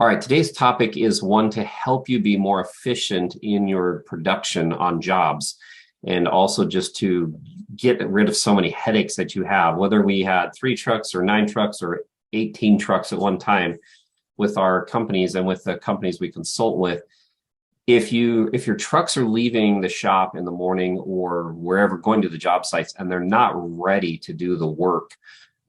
All right, today's topic is one to help you be more efficient in your production on jobs and also just to get rid of so many headaches that you have, whether we had 3 trucks or 9 trucks or 18 trucks at one time with our companies and with the companies we consult with. If your trucks are leaving the shop in the morning or wherever going to the job sites and they're not ready to do the work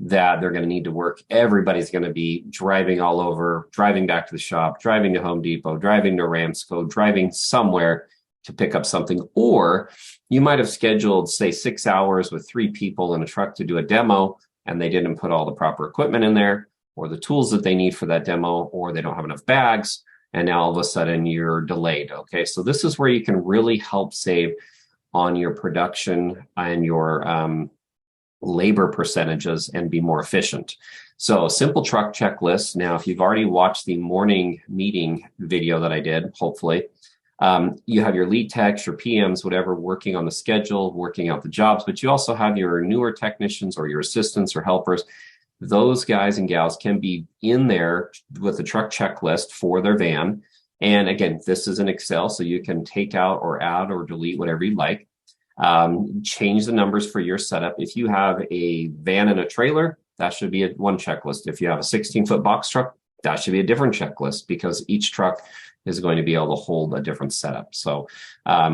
that they're going to need to work, everybody's going to be driving all over, driving back to the shop, driving to Home Depot, driving to Ramsco, driving somewhere to pick up something. Or you might have scheduled, say, 6 hours with 3 people in a truck to do a demo, and they didn't put all the proper equipment in there or the tools that they need for that demo, or they don't have enough bags. And now all of a sudden you're delayed. Okay, so this is where you can really help save on your production and your labor percentages and be more efficient. So simple truck checklist. Now, if you've already watched the morning meeting video that I did, hopefully, you have your lead techs, your PMs, whatever, working on the schedule, working out the jobs, but you also have your newer technicians or your assistants or helpers. Those guys and gals can be in there with the truck checklist for their van. And again, this is an Excel, so you can take out or add or delete whatever you like. Change the numbers for your setup. If you have a van and a trailer, that should be one checklist. If you have a 16-foot box truck, that should be a different checklist because each truck is going to be able to hold a different setup. So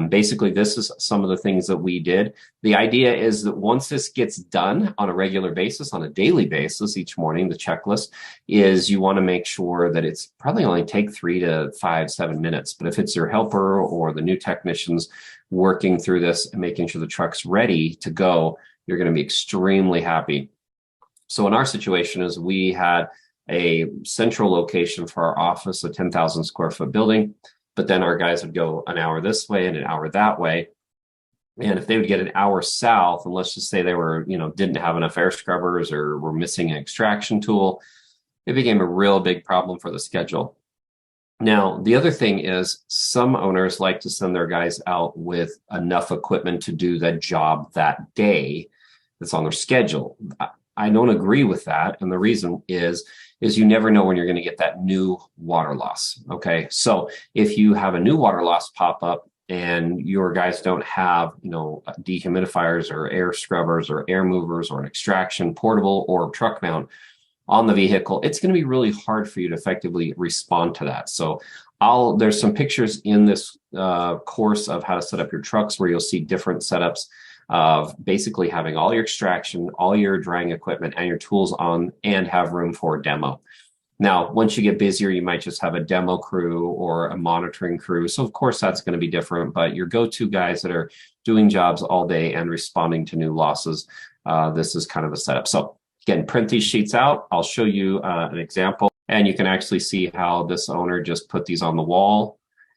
basically, this is some of the things that we did. The idea is that once this gets done on a regular basis, on a daily basis, each morning, the checklist is you want to make sure that it's probably only take 3 to 5, 7 minutes. But if it's your helper or the new technicians working through this and making sure the truck's ready to go, you're going to be extremely happy. So in our situation is we had a central location for our office, a 10,000 square foot building, but then our guys would go an hour this way and an hour that way. And if they would get an hour south, and let's just say they were, didn't have enough air scrubbers or were missing an extraction tool, it became a real big problem for the schedule. Now, the other thing is some owners like to send their guys out with enough equipment to do the job that day that's on their schedule. I don't agree with that. And the reason is you never know when you're going to get that new water loss. Okay. So if you have a new water loss pop up and your guys don't have, dehumidifiers or air scrubbers or air movers or an extraction portable or truck mount on the vehicle, it's going to be really hard for you to effectively respond to that. So there's some pictures in this course of how to set up your trucks where you'll see different setups of basically having all your extraction, all your drying equipment and your tools on and have room for a demo. Now, once you get busier, you might just have a demo crew or a monitoring crew. So of course that's going to be different, but your go-to guys that are doing jobs all day and responding to new losses, this is kind of a setup. So again, print these sheets out. I'll show you an example and you can actually see how this owner just put these on the wall.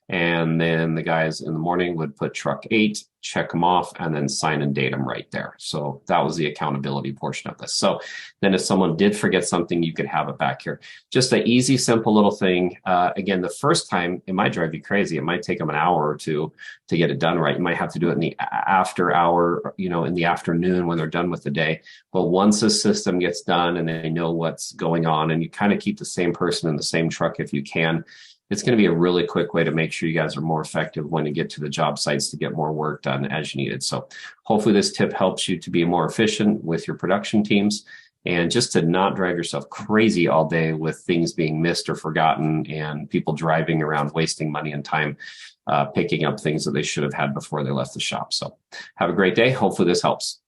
And then the guys in the morning would put truck 8, check them off, and then sign and date them right there. So that was the accountability portion of this. So then if someone did forget something, you could have it back here. Just an easy, simple little thing. Again, the first time, it might drive you crazy. It might take them an hour or two to get it done right. You might have to do it in the after hour, in the afternoon when they're done with the day. But once the system gets done and they know what's going on, and you kind of keep the same person in the same truck if you can, it's going to be a really quick way to make sure you guys are more effective when you get to the job sites to get more work done as you need it. So hopefully this tip helps you to be more efficient with your production teams and just to not drive yourself crazy all day with things being missed or forgotten and people driving around wasting money and time picking up things that they should have had before they left the shop. So have a great day. Hopefully this helps.